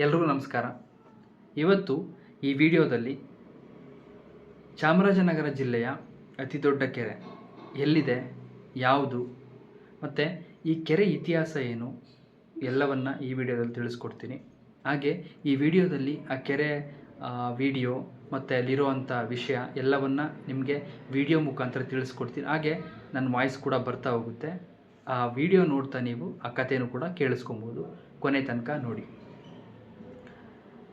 ಎಲ್ರಿಗೂ ನಮಸ್ಕಾರ. ಇವತ್ತು ಈ ವಿಡಿಯೋದಲ್ಲಿ ಚಾಮರಾಜನಗರ ಜಿಲ್ಲೆಯ ಅತಿ ದೊಡ್ಡ ಕೆರೆ ಎಲ್ಲಿದೆ, ಯಾವುದು ಮತ್ತು ಈ ಕೆರೆ ಇತಿಹಾಸ ಏನು ಎಲ್ಲವನ್ನು ಈ ವಿಡಿಯೋದಲ್ಲಿ ತಿಳಿಸ್ಕೊಡ್ತೀನಿ. ಹಾಗೆ ಈ ವಿಡಿಯೋದಲ್ಲಿ ಆ ಕೆರೆ ವಿಡಿಯೋ ಮತ್ತು ಅಲ್ಲಿರುವಂಥ ವಿಷಯ ಎಲ್ಲವನ್ನು ನಿಮಗೆ ವಿಡಿಯೋ ಮುಖಾಂತರ ತಿಳಿಸ್ಕೊಡ್ತೀನಿ. ಹಾಗೆ ನನ್ನ ವಾಯ್ಸ್ ಕೂಡ ಬರ್ತಾ ಹೋಗುತ್ತೆ. ಆ ವಿಡಿಯೋ ನೋಡ್ತಾ ನೀವು ಆ ಕಥೆನೂ ಕೂಡ ಕೇಳಿಸ್ಕೊಬೋದು. ಕೊನೆ ತನಕ ನೋಡಿ.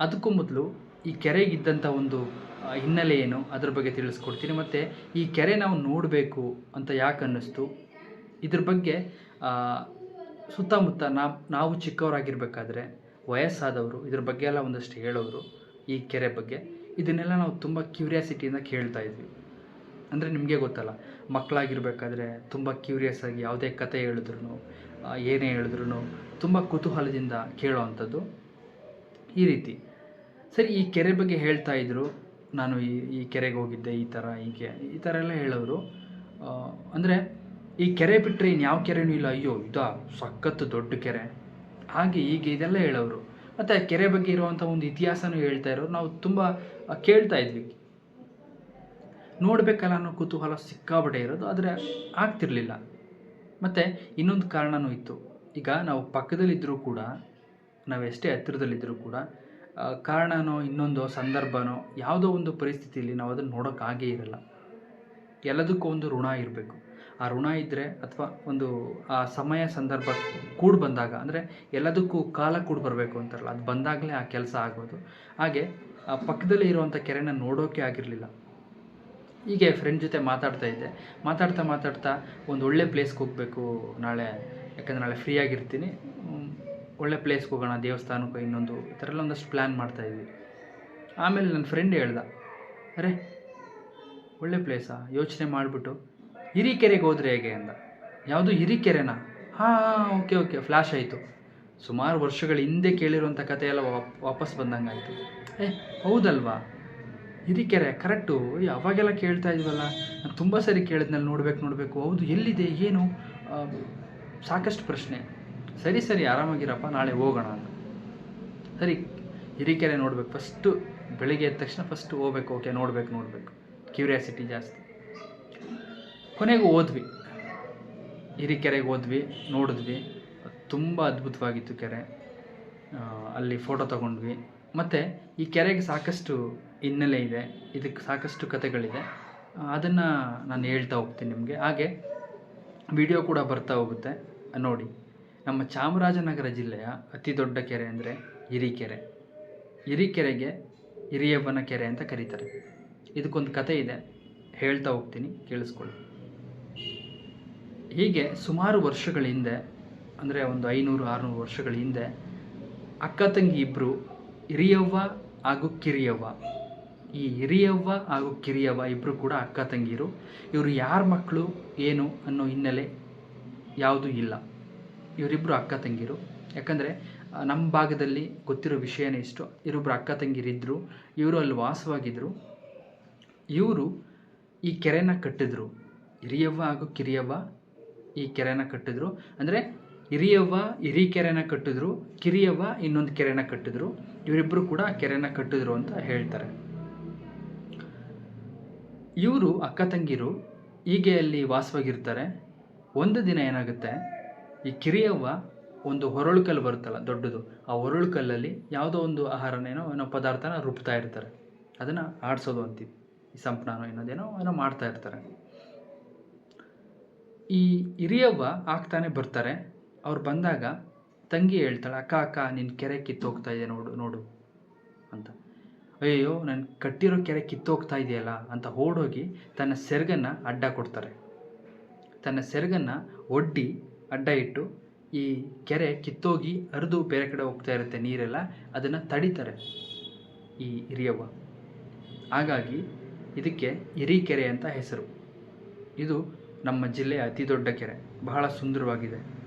ಅದಕ್ಕೂ ಮೊದಲು ಈ ಕೆರೆಗಿದ್ದಂಥ ಒಂದು ಹಿನ್ನೆಲೆ ಏನು ಅದ್ರ ಬಗ್ಗೆ ತಿಳಿಸ್ಕೊಡ್ತೀನಿ. ಮತ್ತು ಈ ಕೆರೆ ನಾವು ನೋಡಬೇಕು ಅಂತ ಯಾಕೆ ಅನ್ನಿಸ್ತು, ಇದ್ರ ಬಗ್ಗೆ ಸುತ್ತಮುತ್ತ ನಾವು ಚಿಕ್ಕವರಾಗಿರ್ಬೇಕಾದ್ರೆ ವಯಸ್ಸಾದವರು ಇದ್ರ ಬಗ್ಗೆ ಎಲ್ಲ ಒಂದಷ್ಟು ಹೇಳೋರು. ಈ ಕೆರೆ ಬಗ್ಗೆ ಇದನ್ನೆಲ್ಲ ನಾವು ತುಂಬ ಕ್ಯೂರಿಯಾಸಿಟಿಯಿಂದ ಕೇಳ್ತಾ ಇದ್ವಿ. ಅಂದರೆ ನಿಮಗೆ ಗೊತ್ತಲ್ಲ, ಮಕ್ಕಳಾಗಿರ್ಬೇಕಾದ್ರೆ ತುಂಬ ಕ್ಯೂರಿಯಸ್ ಆಗಿ ಯಾವುದೇ ಕತೆ ಹೇಳಿದ್ರು ಏನೇ ಹೇಳಿದ್ರು ತುಂಬ ಕುತೂಹಲದಿಂದ ಕೇಳೋ ಈ ರೀತಿ. ಸರಿ, ಈ ಕೆರೆ ಬಗ್ಗೆ ಹೇಳ್ತಾ ಇದ್ದರು. ನಾನು ಈ ಕೆರೆಗೆ ಹೋಗಿದ್ದೆ, ಈ ಥರ ಎಲ್ಲ ಹೇಳೋರು. ಅಂದರೆ ಈ ಕೆರೆ ಬಿಟ್ಟರೆ ಇನ್ಯಾವ ಕೆರೆನೂ ಇಲ್ಲ, ಅಯ್ಯೋ ಇದಾ ಸಖತ್ತು ದೊಡ್ಡ ಕೆರೆ, ಹಾಗೆ ಹೀಗೆ ಇದೆಲ್ಲ ಹೇಳೋರು. ಮತ್ತು ಆ ಕೆರೆ ಬಗ್ಗೆ ಇರುವಂಥ ಒಂದು ಇತಿಹಾಸನೂ ಹೇಳ್ತಾ ಇರೋರು ನಾವು ತುಂಬ ಕೇಳ್ತಾ ಇದ್ವಿ. ನೋಡಬೇಕಲ್ಲ ಅನ್ನೋ ಕುತೂಹಲ ಸಿಕ್ಕಾಬಟ್ಟೆ ಇರೋದು, ಆದರೆ ಆಗ್ತಿರ್ಲಿಲ್ಲ. ಮತ್ತು ಇನ್ನೊಂದು ಕಾರಣವೂ ಇತ್ತು. ಈಗ ನಾವು ಪಕ್ಕದಲ್ಲಿದ್ದರೂ ಕೂಡ, ನಾವು ಎಷ್ಟೇ ಹತ್ತಿರದಲ್ಲಿದ್ದರೂ ಕೂಡ ಕಾರಣನೋ ಇನ್ನೊಂದೋ ಸಂದರ್ಭನೋ ಯಾವುದೋ ಒಂದು ಪರಿಸ್ಥಿತಿಯಲ್ಲಿ ನಾವು ಅದನ್ನು ನೋಡೋಕ್ಕಾಗೇ ಇರಲ್ಲ. ಎಲ್ಲದಕ್ಕೂ ಒಂದು ಋಣ ಇರಬೇಕು. ಆ ಋಣ ಇದ್ದರೆ ಅಥವಾ ಒಂದು ಆ ಸಮಯ ಸಂದರ್ಭ ಕೂಡಿ ಬಂದಾಗ, ಅಂದರೆ ಎಲ್ಲದಕ್ಕೂ ಕಾಲ ಕೂಡಿ ಬರಬೇಕು ಅಂತಾರಲ್ಲ, ಅದು ಬಂದಾಗಲೇ ಆ ಕೆಲಸ ಆಗೋದು. ಹಾಗೆ ಆ ಪಕ್ಕದಲ್ಲೇ ಇರುವಂಥ ಕೆರೆನ ನೋಡೋಕ್ಕೆ ಆಗಿರಲಿಲ್ಲ. ಹೀಗೆ ಫ್ರೆಂಡ್ ಜೊತೆ ಮಾತಾಡ್ತಾ ಒಂದು ಒಳ್ಳೆ ಪ್ಲೇಸ್ಗೆ ಹೋಗಬೇಕು ನಾಳೆ, ಯಾಕಂದರೆ ನಾಳೆ ಫ್ರೀ ಆಗಿರ್ತೀನಿ, ಒಳ್ಳೆ ಪ್ಲೇಸ್ಗೆ ಹೋಗೋಣ, ದೇವಸ್ಥಾನಕ್ಕೋ ಇನ್ನೊಂದು, ಈ ಥರ ಎಲ್ಲ ಒಂದಷ್ಟು ಪ್ಲ್ಯಾನ್ ಮಾಡ್ತಾಯಿದ್ವಿ. ಆಮೇಲೆ ನನ್ನ ಫ್ರೆಂಡ್ ಹೇಳ್ದ, ಅರೆ ಒಳ್ಳೆ ಪ್ಲೇಸಾ, ಯೋಚನೆ ಮಾಡಿಬಿಟ್ಟು ಹಿರೀಕೆರೆಗೆ ಹೋದರೆ ಹೇಗೆ ಅಂದ. ಯಾವುದು ಹಿರೀಕೆರೆನಾ? ಹಾಂ ಓಕೆ ಫ್ಲ್ಯಾಶ್ ಆಯಿತು. ಸುಮಾರು ವರ್ಷಗಳ ಹಿಂದೆ ಕೇಳಿರುವಂಥ ಕಥೆ ಎಲ್ಲ ವಾಪಸ್ ಬಂದಂಗೆ ಆಯಿತು. ಹೌದಲ್ವಾ, ಹಿರೀಕೆರೆ ಕರೆಕ್ಟು, ಅವಾಗೆಲ್ಲ ಕೇಳ್ತಾ ಇದ್ವಲ್ಲ, ನಾನು ತುಂಬ ಸರಿ ಕೇಳಿದ್ನಲ್ಲಿ ನೋಡಬೇಕು, ಹೌದು ಎಲ್ಲಿದೆ ಏನು, ಸಾಕಷ್ಟು ಪ್ರಶ್ನೆ. ಸರಿ ಆರಾಮಾಗಿರಪ್ಪ, ನಾಳೆ ಹೋಗೋಣ ಅಂತ. ಸರಿ, ಹಿರೀಕೆರೆ ನೋಡ್ಬೇಕು, ಫಸ್ಟು ಬೆಳಿಗ್ಗೆ ಎದ್ದ ತಕ್ಷಣ ಫಸ್ಟು ಹೋಗ್ಬೇಕು. ಓಕೆ, ನೋಡಬೇಕು, ಕ್ಯೂರಿಯಾಸಿಟಿ ಜಾಸ್ತಿ. ಕೊನೆಗೂ ಹೋದ್ವಿ, ಹಿರೀಕೆರೆಗೆ ಹೋದ್ವಿ, ನೋಡಿದ್ವಿ. ತುಂಬ ಅದ್ಭುತವಾಗಿತ್ತು ಕೆರೆ. ಅಲ್ಲಿ ಫೋಟೋ ತೊಗೊಂಡ್ವಿ. ಮತ್ತು ಈ ಕೆರೆಗೆ ಸಾಕಷ್ಟು ಹಿನ್ನೆಲೆ ಇದೆ, ಇದಕ್ಕೆ ಸಾಕಷ್ಟು ಕಥೆಗಳಿದೆ. ಅದನ್ನು ನಾನು ಹೇಳ್ತಾ ಹೋಗ್ತೀನಿ ನಿಮಗೆ. ಹಾಗೆ ವಿಡಿಯೋ ಕೂಡ ಬರ್ತಾ ಹೋಗುತ್ತೆ ನೋಡಿ. ನಮ್ಮ ಚಾಮರಾಜನಗರ ಜಿಲ್ಲೆಯ ಅತಿ ದೊಡ್ಡ ಕೆರೆ ಅಂದರೆ ಹಿರೀಕೆರೆ. ಹಿರೀಕೆರೆಗೆ ಹಿರಿಯವ್ವನ ಕೆರೆ ಅಂತ ಕರೀತಾರೆ. ಇದಕ್ಕೊಂದು ಕತೆ ಇದೆ, ಹೇಳ್ತಾ ಹೋಗ್ತೀನಿ, ಕೇಳಿಸ್ಕೊಳ್ಳಿ. ಹೀಗೆ ಸುಮಾರು ವರ್ಷಗಳ ಹಿಂದೆ, ಅಂದರೆ ಒಂದು 500-600 ವರ್ಷಗಳ ಹಿಂದೆ, ಅಕ್ಕ ತಂಗಿ ಇಬ್ಬರು, ಹಿರಿಯವ್ವ ಹಾಗೂ ಕಿರಿಯವ್ವ. ಈ ಹಿರಿಯವ್ವ ಹಾಗೂ ಕಿರಿಯವ್ವ ಇಬ್ಬರು ಕೂಡ ಅಕ್ಕ ತಂಗಿರು. ಇವರು ಯಾರ ಮಕ್ಕಳು ಏನು ಅನ್ನೋ ಹಿನ್ನೆಲೆ ಯಾವುದೂ ಇಲ್ಲ. ಇವರಿಬ್ಬರು ಅಕ್ಕ ತಂಗಿರು. ಯಾಕಂದರೆ ನಮ್ಮ ಭಾಗದಲ್ಲಿ ಗೊತ್ತಿರೋ ವಿಷಯನೇ ಇಷ್ಟು, ಇವರಿಬ್ಬರು ಅಕ್ಕ ತಂಗಿರಿದ್ದರು. ಇವರು ಅಲ್ಲಿ ವಾಸವಾಗಿದ್ದರು. ಇವರು ಈ ಕೆರೆನ ಕಟ್ಟಿದ್ರು. ಹಿರಿಯವ್ವ ಹಾಗೂ ಕಿರಿಯವ್ವ ಈ ಕೆರೆನ ಕಟ್ಟಿದ್ರು. ಅಂದರೆ ಹಿರಿಯವ್ವ ಹಿರೀಕೆರೆನ ಕಟ್ಟಿದ್ರು, ಕಿರಿಯವ್ವ ಇನ್ನೊಂದು ಕೆರೆನ ಕಟ್ಟಿದ್ರು. ಇವರಿಬ್ಬರು ಕೂಡ ಕೆರೆನ ಕಟ್ಟಿದ್ರು ಅಂತ ಹೇಳ್ತಾರೆ. ಇವರು ಅಕ್ಕ ತಂಗಿರು ಹೀಗೆ ಅಲ್ಲಿ ವಾಸವಾಗಿರ್ತಾರೆ. ಒಂದು ದಿನ ಏನಾಗುತ್ತೆ, ಈ ಕಿರಿಯವ್ವ ಒಂದು ಹೊರಳು ಕಲ್ಲು ಬರುತ್ತಲ್ಲ ದೊಡ್ಡದು, ಆ ಹೊರಳು ಕಲ್ಲಲ್ಲಿ ಯಾವುದೋ ಒಂದು ಆಹಾರನೇನೋ ಪದಾರ್ಥನ ರುಬ್ತಾ ಇರ್ತಾರೆ. ಅದನ್ನು ಆಡಿಸೋದು ಅಂತೀವಿ, ಈ ಸಂಪಣನೋ ಏನೋ ಮಾಡ್ತಾ ಇರ್ತಾರೆ. ಈ ಹಿರಿಯವ್ವ ಆಗ್ತಾನೆ ಬರ್ತಾರೆ. ಅವ್ರು ಬಂದಾಗ ತಂಗಿ ಹೇಳ್ತಾಳೆ, ಅಕ್ಕ ನಿನ್ನ ಕೆರೆ ಕಿತ್ತೋಗ್ತಾ ಇದೆ ನೋಡು ಅಂತ. ಅಯ್ಯೋ, ನಾನು ಕಟ್ಟಿರೋ ಕೆರೆ ಕಿತ್ತೋಗ್ತಾ ಇದೆಯಲ್ಲ ಅಂತ ಓಡೋಗಿ ತನ್ನ ಸೆರಗನ್ನು ಅಡ್ಡ ಕೊಡ್ತಾರೆ. ತನ್ನ ಸೆರಗನ್ನು ಒಡ್ಡಿ ಅಡ್ಡ ಇಟ್ಟು ಈ ಕೆರೆ ಕಿತ್ತೋಗಿ ಹರಿದು ಬೇರೆ ಕಡೆ ಹೋಗ್ತಾ ಇರುತ್ತೆ ನೀರೆಲ್ಲ, ಅದನ್ನು ತಡಿತಾರೆ ಈ ಹಿರಿಯವ್ವ. ಹಾಗಾಗಿ ಇದಕ್ಕೆ ಹಿರೀಕೆರೆ ಅಂತ ಹೆಸರು. ಇದು ನಮ್ಮ ಜಿಲ್ಲೆಯ ಅತಿ ದೊಡ್ಡ ಕೆರೆ, ಬಹಳ ಸುಂದರವಾಗಿದೆ,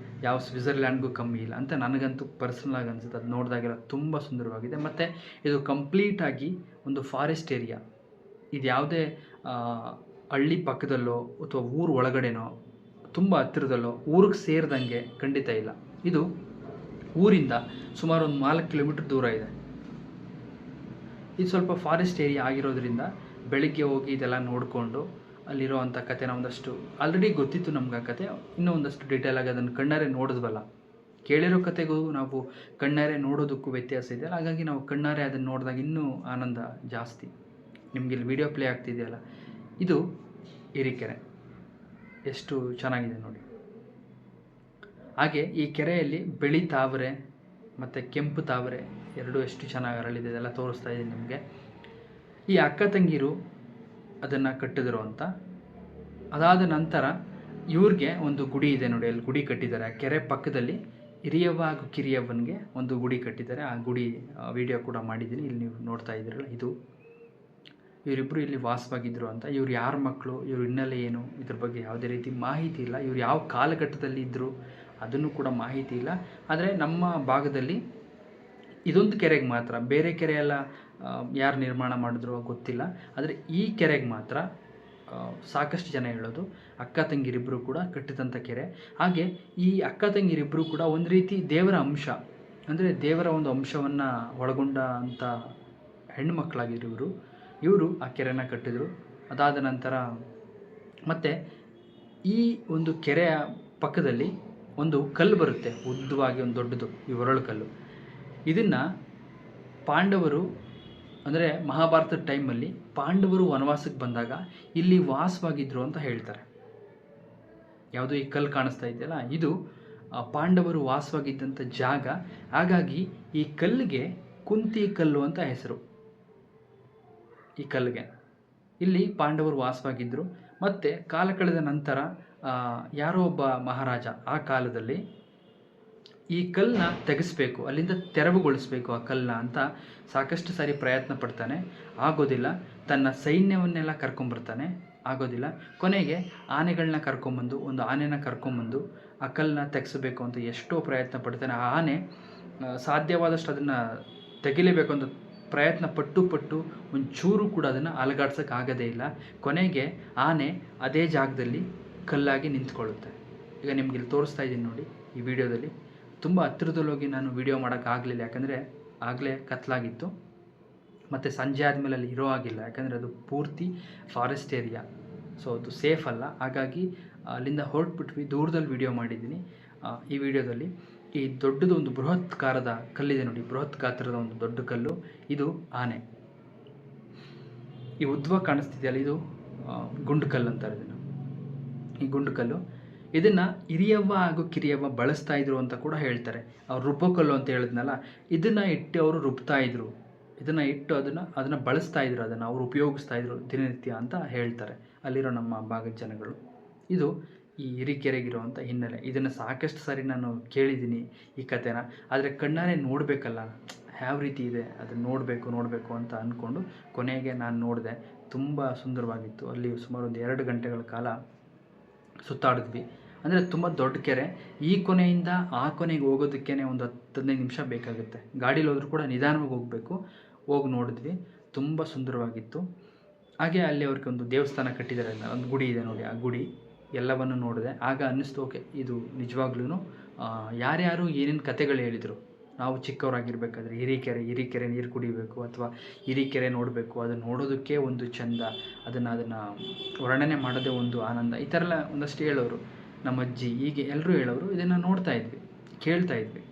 ಯಾವ ಸ್ವಿಟ್ಜರ್ಲ್ಯಾಂಡ್ಗೂ ಕಮ್ಮಿ ಇಲ್ಲ ಅಂತ ನನಗಂತೂ ಪರ್ಸನಲಾಗಿ ಅನಿಸುತ್ತೆ. ಅದು ನೋಡಿದಾಗೆಲ್ಲ ತುಂಬ ಸುಂದರವಾಗಿದೆ. ಮತ್ತು ಇದು ಕಂಪ್ಲೀಟಾಗಿ ಒಂದು ಫಾರೆಸ್ಟ್ ಏರಿಯಾ. ಇದು ಯಾವುದೇ ಹಳ್ಳಿ ಪಕ್ಕದಲ್ಲೋ ಅಥವಾ ಊರು ಒಳಗಡೆನೋ ತುಂಬ ಹತ್ತಿರದಲ್ಲೋ ಊರಿಗೆ ಸೇರಿದಂಗೆ ಖಂಡಿತ ಇಲ್ಲ. ಇದು ಊರಿಂದ ಸುಮಾರು ಒಂದು 4 ಕಿಲೋಮೀಟ್ರ್ ದೂರ ಇದೆ. ಇದು ಸ್ವಲ್ಪ ಫಾರೆಸ್ಟ್ ಏರಿಯಾ ಆಗಿರೋದ್ರಿಂದ ಬೆಳಿಗ್ಗೆ ಹೋಗಿ ಇದೆಲ್ಲ ನೋಡಿಕೊಂಡು ಅಲ್ಲಿರೋವಂಥ ಕಥೆನ ಒಂದಷ್ಟು ಆಲ್ರೆಡಿ ಗೊತ್ತಿತ್ತು ನಮ್ಗೆ ಆ ಕತೆ, ಇನ್ನೂ ಒಂದಷ್ಟು ಡೀಟೇಲಾಗಿ ಅದನ್ನು ಕಣ್ಣಾರೆ ನೋಡಿದ್ವಲ್ಲ. ಕೇಳಿರೋ ಕತೆಗೂ ನಾವು ಕಣ್ಣಾರೆ ನೋಡೋದಕ್ಕೂ ವ್ಯತ್ಯಾಸ ಇದೆ. ಹಾಗಾಗಿ ನಾವು ಕಣ್ಣಾರೆ ಅದನ್ನು ನೋಡಿದಾಗ ಇನ್ನೂ ಆನಂದ ಜಾಸ್ತಿ. ನಿಮಗೆ ಇಲ್ಲಿ ವಿಡಿಯೋ ಪ್ಲೇ ಆಗ್ತಿದೆಯಲ್ಲ, ಇದು ಹಿರೀಕೆರೆ. ಎಷ್ಟು ಚೆನ್ನಾಗಿದೆ ನೋಡಿ. ಹಾಗೆ ಈ ಕೆರೆಯಲ್ಲಿ ಬಿಳಿ ತಾವರೆ ಮತ್ತು ಕೆಂಪು ತಾವರೆ ಎರಡೂ ಎಷ್ಟು ಚೆನ್ನಾಗಿ ಅರಳಿದೆ, ಇದೆಲ್ಲ ತೋರಿಸ್ತಾ ಇದ್ದೀನಿ ನಿಮಗೆ. ಈ ಅಕ್ಕ ತಂಗಿರು ಅದನ್ನು ಕಟ್ಟಿದ್ರು ಅಂತ. ಅದಾದ ನಂತರ ಇವ್ರಿಗೆ ಒಂದು ಗುಡಿ ಇದೆ ನೋಡಿ, ಅಲ್ಲಿ ಗುಡಿ ಕಟ್ಟಿದ್ದಾರೆ. ಆ ಕೆರೆ ಪಕ್ಕದಲ್ಲಿ ಹಿರಿಯವ್ವ ಹಾಗೂ ಕಿರಿಯವ್ವನಿಗೆ ಒಂದು ಗುಡಿ ಕಟ್ಟಿದ್ದಾರೆ. ಆ ಗುಡಿ ವಿಡಿಯೋ ಕೂಡ ಮಾಡಿದ್ದೀನಿ, ಇಲ್ಲಿ ನೀವು ನೋಡ್ತಾ ಇದ್ದೀರಲ್ಲ. ಇದು ಇವರಿಬ್ಬರು ಇಲ್ಲಿ ವಾಸವಾಗಿದ್ದರು ಅಂತ. ಇವ್ರು ಯಾರ ಮಕ್ಕಳು, ಇವ್ರ ಹಿನ್ನೆಲೆ ಏನು, ಇದ್ರ ಬಗ್ಗೆ ಯಾವುದೇ ರೀತಿ ಮಾಹಿತಿ ಇಲ್ಲ. ಇವ್ರು ಯಾವ ಕಾಲಘಟ್ಟದಲ್ಲಿ ಇದ್ದರು ಅದನ್ನು ಕೂಡ ಮಾಹಿತಿ ಇಲ್ಲ. ಆದರೆ ನಮ್ಮ ಭಾಗದಲ್ಲಿ ಇದೊಂದು ಕೆರೆಗೆ ಮಾತ್ರ, ಬೇರೆ ಕೆರೆ ಎಲ್ಲ ಯಾರು ನಿರ್ಮಾಣ ಮಾಡಿದ್ರು ಗೊತ್ತಿಲ್ಲ. ಆದರೆ ಈ ಕೆರೆಗೆ ಮಾತ್ರ ಸಾಕಷ್ಟು ಜನ ಹೇಳೋದು ಅಕ್ಕ ತಂಗಿರಿಬ್ಬರು ಕೂಡ ಕಟ್ಟಿದಂಥ ಕೆರೆ. ಹಾಗೆ ಈ ಅಕ್ಕ ತಂಗಿರಿಬ್ಬರು ಕೂಡ ಒಂದು ರೀತಿ ದೇವರ ಅಂಶ, ಅಂದರೆ ದೇವರ ಒಂದು ಅಂಶವನ್ನು ಒಳಗೊಂಡ ಅಂಥ ಹೆಣ್ಣುಮಕ್ಕಳಾಗಿರೋರು ಇವರು ಆ ಕೆರೆನ ಕಟ್ಟಿದರು. ಅದಾದ ನಂತರ ಮತ್ತು ಈ ಒಂದು ಕೆರೆಯ ಪಕ್ಕದಲ್ಲಿ ಒಂದು ಕಲ್ಲು ಬರುತ್ತೆ, ಉದ್ದವಾಗಿ ಒಂದು ದೊಡ್ಡದು, ಈ ಒರಳು ಕಲ್ಲು. ಇದನ್ನು ಪಾಂಡವರು, ಅಂದರೆ ಮಹಾಭಾರತದ ಟೈಮಲ್ಲಿ ಪಾಂಡವರು ವನವಾಸಕ್ಕೆ ಬಂದಾಗ ಇಲ್ಲಿ ವಾಸವಾಗಿದ್ದರು ಅಂತ ಹೇಳ್ತಾರೆ. ಯಾವುದು ಈ ಕಲ್ಲು ಕಾಣಿಸ್ತಾ ಇದೆಯಲ್ಲ, ಇದು ಪಾಂಡವರು ವಾಸವಾಗಿದ್ದಂಥ ಜಾಗ. ಹಾಗಾಗಿ ಈ ಕಲ್ಲಿಗೆ ಕುಂತಿ ಕಲ್ಲು ಅಂತ ಹೆಸರು. ಈ ಕಲ್ಲಿಗೆ ಇಲ್ಲಿ ಪಾಂಡವರು ವಾಸವಾಗಿದ್ದರು. ಮತ್ತು ಕಾಲ ಕಳೆದ ನಂತರ ಯಾರೋ ಒಬ್ಬ ಮಹಾರಾಜ ಆ ಕಾಲದಲ್ಲಿ ಈ ಕಲ್ಲನ್ನ ತೆಗೆಸಬೇಕು, ಅಲ್ಲಿಂದ ತೆರವುಗೊಳಿಸಬೇಕು ಆ ಕಲ್ಲನ್ನ ಅಂತ ಸಾಕಷ್ಟು ಸಾರಿ ಪ್ರಯತ್ನ ಪಡ್ತಾನೆ. ಆಗೋದಿಲ್ಲ. ತನ್ನ ಸೈನ್ಯವನ್ನೆಲ್ಲ ಕರ್ಕೊಂಬರ್ತಾನೆ, ಆಗೋದಿಲ್ಲ. ಕೊನೆಗೆ ಆನೆಗಳನ್ನ ಕರ್ಕೊಂಬಂದು, ಒಂದು ಆನೆನ ಕರ್ಕೊಂಬಂದು ಆ ಕಲ್ಲನ್ನ ತೆಗೆಸಬೇಕು ಅಂತ ಎಷ್ಟೋ ಪ್ರಯತ್ನ ಪಡ್ತಾನೆ. ಆ ಆನೆ ಸಾಧ್ಯವಾದಷ್ಟು ಅದನ್ನು ತೆಗಿಲೇಬೇಕು ಅಂತ ಪ್ರಯತ್ನ ಪಟ್ಟು ಒಂಚೂರು ಕೂಡ ಅದನ್ನು ಅಲಗಾಡ್ಸೋಕ್ಕಾಗೋದೇ ಇಲ್ಲ. ಕೊನೆಗೆ ಆನೆ ಅದೇ ಜಾಗದಲ್ಲಿ ಕಲ್ಲಾಗಿ ನಿಂತ್ಕೊಳ್ಳುತ್ತೆ. ಈಗ ನಿಮ್ಗೆ ಇಲ್ಲಿ ತೋರಿಸ್ತಾ ಇದ್ದೀನಿ ನೋಡಿ ಈ ವಿಡಿಯೋದಲ್ಲಿ. ತುಂಬ ಹತ್ತಿರದಲ್ಲಿ ಹೋಗಿ ನಾನು ವಿಡಿಯೋ ಮಾಡೋಕ್ಕಾಗಲಿಲ್ಲ, ಯಾಕಂದರೆ ಆಗಲೇ ಕತ್ಲಾಗಿತ್ತು. ಮತ್ತು ಸಂಜೆ ಆದಮೇಲೆ ಅಲ್ಲಿ ಇರೋ ಆಗಿಲ್ಲ, ಯಾಕಂದರೆ ಅದು ಪೂರ್ತಿ ಫಾರೆಸ್ಟ್ ಏರಿಯಾ, ಸೊ ಅದು ಸೇಫ್ ಅಲ್ಲ. ಹಾಗಾಗಿ ಅಲ್ಲಿಂದ ಹೊರಟ್ಬಿಟ್ವಿ, ದೂರದಲ್ಲಿ ವಿಡಿಯೋ ಮಾಡಿದ್ದೀನಿ. ಈ ವಿಡಿಯೋದಲ್ಲಿ ಈ ದೊಡ್ಡದು ಒಂದು ಬೃಹತ್ಕಾರದ ಕಲ್ಲಿದೆ ನೋಡಿ, ಬೃಹತ್ ಗಾತ್ರದ ಒಂದು ದೊಡ್ಡ ಕಲ್ಲು. ಇದು ಆನೆ. ಈ ಉದ್ವ ಕಾಣಿಸ್ತಿದೆಯಲ್ಲ, ಇದು ಗುಂಡು ಕಲ್ಲು ಅಂತಾರೆ ಇದನ್ನು. ಈ ಗುಂಡು ಕಲ್ಲು ಇದನ್ನು ಹಿರಿಯವ್ವ ಹಾಗೂ ಕಿರಿಯವ್ವ ಬಳಸ್ತಾ ಇದ್ರು ಅಂತ ಕೂಡ ಹೇಳ್ತಾರೆ. ಅವ್ರು ರುಬ್ಬೋಕಲ್ಲು ಅಂತ ಹೇಳಿದ್ನಲ್ಲ, ಇದನ್ನು ಇಟ್ಟು ಅವರು ರುಬ್ತಾ ಇದ್ರು, ಇದನ್ನು ಇಟ್ಟು ಅದನ್ನು ಬಳಸ್ತಾ ಇದ್ರು, ಅದನ್ನು ಅವರು ಉಪಯೋಗಿಸ್ತಾ ಇದ್ರು ದಿನನಿತ್ಯ ಅಂತ ಹೇಳ್ತಾರೆ ಅಲ್ಲಿರೋ ನಮ್ಮ ಭಾಗದ ಜನಗಳು. ಇದು ಈ ಹಿರೀಕೆರೆಗಿರುವಂಥ ಹಿನ್ನೆಲೆ. ಇದನ್ನು ಸಾಕಷ್ಟು ಸಾರಿ ನಾನು ಕೇಳಿದ್ದೀನಿ ಈ ಕಥೆನ, ಆದರೆ ಕಣ್ಣಾರೆ ನೋಡಬೇಕಲ್ಲ, ಯಾವ ರೀತಿ ಇದೆ ಅದನ್ನು ನೋಡಬೇಕು ಅಂತ ಅಂದ್ಕೊಂಡು ಕೊನೆಗೆ ನಾನು ನೋಡಿದೆ. ತುಂಬ ಸುಂದರವಾಗಿತ್ತು. ಅಲ್ಲಿ ಸುಮಾರು ಒಂದು 2 ಗಂಟೆಗಳ ಕಾಲ ಸುತ್ತಾಡಿದ್ವಿ. ಅಂದರೆ ತುಂಬ ದೊಡ್ಡ ಕೆರೆ. ಈ ಕೊನೆಯಿಂದ ಆ ಕೊನೆಗೆ ಹೋಗೋದಕ್ಕೇ ಒಂದು 10-15 ನಿಮಿಷ ಬೇಕಾಗುತ್ತೆ. ಗಾಡೀಲಿ ಹೋದ್ರೂ ಕೂಡ ನಿಧಾನವಾಗಿ ಹೋಗಬೇಕು. ಹೋಗಿ ನೋಡಿದ್ವಿ, ತುಂಬ ಸುಂದರವಾಗಿತ್ತು. ಹಾಗೆ ಅಲ್ಲಿ ಅವ್ರಿಗೆ ಒಂದು ದೇವಸ್ಥಾನ ಕಟ್ಟಿದ್ದಾರೆ, ಒಂದು ಗುಡಿ ಇದೆ ನೋಡಿ, ಆ ಗುಡಿ ಎಲ್ಲವನ್ನು ನೋಡಿದೆ. ಆಗ ಅನ್ನಿಸ್ತು, ಓಕೆ ಇದು ನಿಜವಾಗ್ಲೂ ಯಾರ್ಯಾರು ಏನೇನು ಕತೆಗಳು ಹೇಳಿದರು. ನಾವು ಚಿಕ್ಕವರಾಗಿರ್ಬೇಕಾದ್ರೆ ಹಿರೀಕೆರೆ ನೀರು ಕುಡಿಬೇಕು ಅಥವಾ ಹಿರೀಕೆರೆ ನೋಡಬೇಕು, ಅದನ್ನು ನೋಡೋದಕ್ಕೆ ಒಂದು ಚೆಂದ, ಅದನ್ನು ವರ್ಣನೆ ಮಾಡೋದೇ ಒಂದು ಆನಂದ, ಈ ಥರ ಎಲ್ಲ ಒಂದಷ್ಟು ಹೇಳೋರು. ನಮ್ಮ ಅಜ್ಜಿ ಹೀಗೆ ಎಲ್ಲರೂ ಹೇಳೋರು. ಇದನ್ನು ನೋಡ್ತಾ ಇದ್ವಿ, ಕೇಳ್ತಾ ಇದ್ವಿ.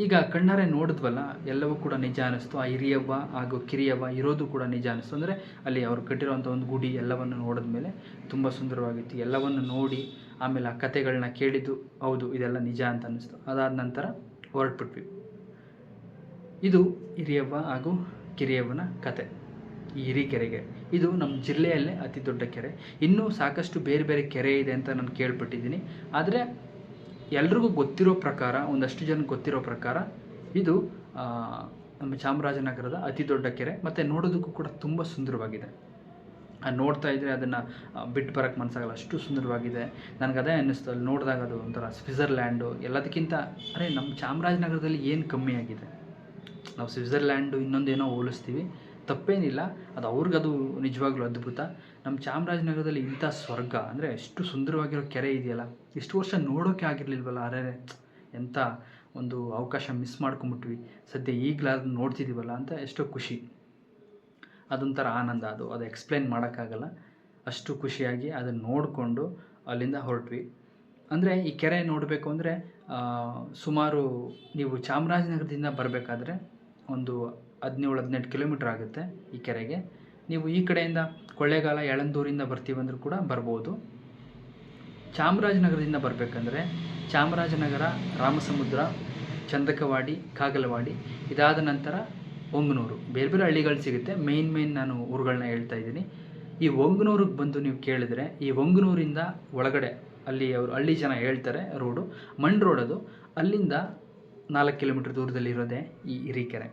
ಈಗ ಕಣ್ಣಾರೆ ನೋಡಿದ್ವಲ್ಲ, ಎಲ್ಲವೂ ಕೂಡ ನಿಜ ಅನ್ನಿಸ್ತು. ಆ ಹಿರಿಯವ್ವ ಹಾಗೂ ಕಿರಿಯವ್ವ ಇರೋದು ಕೂಡ ನಿಜ ಅನ್ನಿಸ್ತು. ಅಂದರೆ ಅಲ್ಲಿ ಅವ್ರು ಕಟ್ಟಿರೋವಂಥ ಒಂದು ಗುಡಿ ಎಲ್ಲವನ್ನು ನೋಡಿದ ಮೇಲೆ ತುಂಬ ಸುಂದರವಾಗಿತ್ತು. ಎಲ್ಲವನ್ನು ನೋಡಿ ಆಮೇಲೆ ಆ ಕತೆಗಳನ್ನ ಕೇಳಿದ್ದು, ಹೌದು ಇದೆಲ್ಲ ನಿಜ ಅಂತ ಅನ್ನಿಸ್ತು. ಅದಾದ ನಂತರ ಹೊರಟ್ಬಿಟ್ವಿ. ಇದು ಹಿರಿಯವ್ವ ಹಾಗೂ ಕಿರಿಯವ್ವನ ಕತೆ. ಈ ಹಿರೀಕೆರೆಗೆ ಇದು ನಮ್ಮ ಜಿಲ್ಲೆಯಲ್ಲೇ ಅತಿ ದೊಡ್ಡ ಕೆರೆ. ಇನ್ನೂ ಸಾಕಷ್ಟು ಬೇರೆ ಬೇರೆ ಕೆರೆ ಇದೆ ಅಂತ ನಾನು ಕೇಳ್ಪಟ್ಟಿದ್ದೀನಿ. ಆದರೆ ಎಲ್ರಿಗೂ ಗೊತ್ತಿರೋ ಪ್ರಕಾರ, ಒಂದಷ್ಟು ಜನಕ್ಕೆ ಗೊತ್ತಿರೋ ಪ್ರಕಾರ ಇದು ನಮ್ಮ ಚಾಮರಾಜನಗರದ ಅತಿ ದೊಡ್ಡ ಕೆರೆ. ಮತ್ತು ನೋಡೋದಕ್ಕೂ ಕೂಡ ತುಂಬ ಸುಂದರವಾಗಿದೆ. ನೋಡ್ತಾ ಇದ್ದರೆ ಅದನ್ನು ಬಿಟ್ಟು ಬರೋಕ್ಕೆ ಮನಸ್ಸಾಗಲ್ಲ, ಅಷ್ಟು ಸುಂದರವಾಗಿದೆ. ನನಗೆ ಅದೇ ಅನ್ನಿಸ್ತು ಅಲ್ಲಿ ನೋಡಿದಾಗ, ಅದು ಒಂಥರ ಸ್ವಿಟ್ಜರ್ಲ್ಯಾಂಡು ಎಲ್ಲದಕ್ಕಿಂತ. ಅರೆ, ನಮ್ಮ ಚಾಮರಾಜನಗರದಲ್ಲಿ ಏನು ಕಮ್ಮಿ ಆಗಿದೆ? ನಾವು ಸ್ವಿಟ್ಜರ್ಲ್ಯಾಂಡು ಇನ್ನೊಂದೇನೋ ಹೋಲಿಸ್ತೀವಿ, ತಪ್ಪೇನಿಲ್ಲ, ಅದು ಅವ್ರಿಗದು ನಿಜವಾಗ್ಲೂ ಅದ್ಭುತ. ನಮ್ಮ ಚಾಮರಾಜನಗರದಲ್ಲಿ ಇಂಥ ಸ್ವರ್ಗ, ಅಂದರೆ ಎಷ್ಟು ಸುಂದರವಾಗಿರೋ ಕೆರೆ ಇದೆಯಲ್ಲ, ಇಷ್ಟು ವರ್ಷ ನೋಡೋಕ್ಕೆ ಆಗಿರಲಿಲ್ವಲ್ಲ. ಅರೆ, ಎಂಥ ಒಂದು ಅವಕಾಶ ಮಿಸ್ ಮಾಡ್ಕೊಂಬಿಟ್ವಿ, ಸದ್ಯ ಈಗಲಾದ್ರೂ ನೋಡ್ತಿದ್ದೀವಲ್ಲ ಅಂತ ಎಷ್ಟೋ ಖುಷಿ. ಅದೊಂಥರ ಆನಂದ, ಅದು ಎಕ್ಸ್ಪ್ಲೇನ್ ಮಾಡೋಕ್ಕಾಗಲ್ಲ. ಅಷ್ಟು ಖುಷಿಯಾಗಿ ಅದನ್ನು ನೋಡಿಕೊಂಡು ಅಲ್ಲಿಂದ ಹೊರಟ್ವಿ. ಅಂದರೆ ಈ ಕೆರೆ ನೋಡಬೇಕು ಅಂದರೆ ಸುಮಾರು ನೀವು ಚಾಮರಾಜನಗರದಿಂದ ಬರಬೇಕಾದ್ರೆ ಒಂದು 17-18 ಕಿಲೋಮೀಟ್ರ್ ಆಗುತ್ತೆ ಈ ಕೆರೆಗೆ. ನೀವು ಈ ಕಡೆಯಿಂದ ಕೊಳ್ಳೇಗಾಲ, ಯಳಂದೂರಿಂದ ಬರ್ತೀವಂದ್ರೂ ಕೂಡ ಬರ್ಬೋದು. ಚಾಮರಾಜನಗರದಿಂದ ಬರಬೇಕಂದ್ರೆ ಚಾಮರಾಜನಗರ, ರಾಮಸಮುದ್ರ, ಚಂದಕವಾಡಿ, ಕಾಗಲವಾಡಿ, ಇದಾದ ನಂತರ ಒಂಗನೂರು, ಬೇರೆ ಬೇರೆ ಹಳ್ಳಿಗಳು ಸಿಗುತ್ತೆ. ಮೇಯ್ನ್ ನಾನು ಊರುಗಳನ್ನ ಹೇಳ್ತಾ ಇದ್ದೀನಿ. ಈ ಒಂಗನೂರಿಗೆ ಬಂದು ನೀವು ಕೇಳಿದ್ರೆ, ಈ ಒಂಗನೂರಿಂದ ಒಳಗಡೆ ಅಲ್ಲಿ ಅವರು ಹಳ್ಳಿ ಜನ ಹೇಳ್ತಾರೆ ರೋಡು ಮಣ್ಣು ರೋಡ್, ಅದು ಅಲ್ಲಿಂದ 4 ಕಿಲೋಮೀಟ್ರ್ ದೂರದಲ್ಲಿರೋದೇ ಈ ಹಿರೀಕೆರೆ.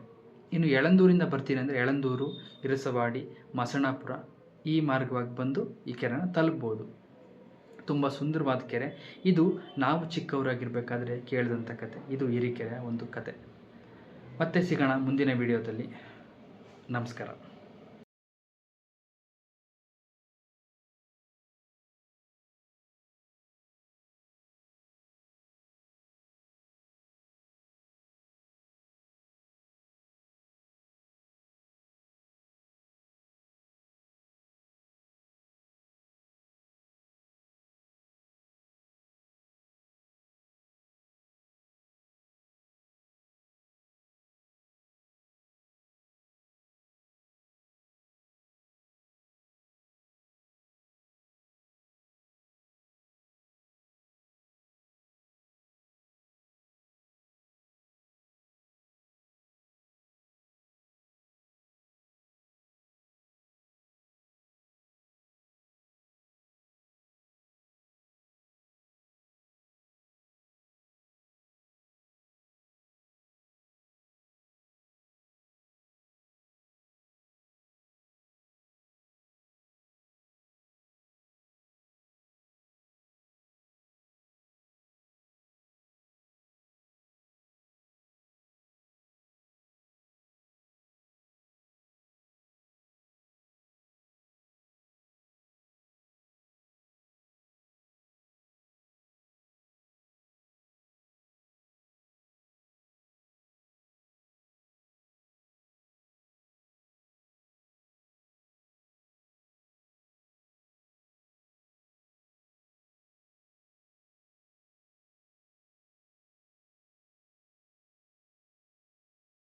ಇನ್ನು ಯಳಂದೂರಿಂದ ಬರ್ತೀನಿ ಅಂದರೆ ಯಳಂದೂರು, ಇರಸವಾಡಿ, ಮಸಣಾಪುರ ಈ ಮಾರ್ಗವಾಗಿ ಬಂದು ಈ ಕೆರೆನ ತಲುಪ್ಬೋದು. ತುಂಬ ಸುಂದರವಾದ ಕೆರೆ ಇದು. ನಾವು ಚಿಕ್ಕವರಾಗಿರ್ಬೇಕಾದ್ರೆ ಕೇಳಿದಂಥ ಕತೆ ಇದು, ಹಿರೀಕೆರೆಯ ಒಂದು ಕತೆ. ಮತ್ತೆ ಸಿಗೋಣ ಮುಂದಿನ ವಿಡಿಯೋದಲ್ಲಿ. ನಮಸ್ಕಾರ.